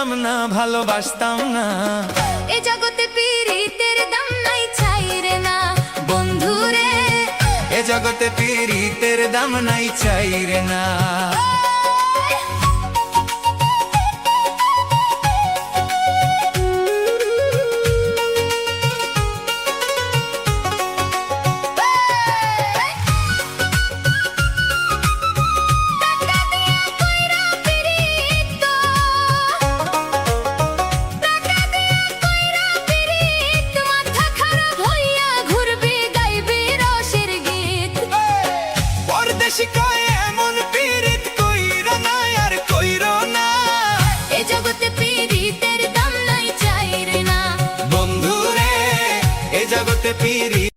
পেতাম না, ভালোবাসতাম না। এ জগতে পীড়িতের দাম নাই চাইরে না বন্ধুরে, এ জগতে পীড়িতের দাম নাই চাইরে না। এমন পীড়িত কইরো না আর কইরো না, এ জগতে পীড়িতের দাম নাই চাইরে না বন্ধুরে, এ জগতে পীড়িত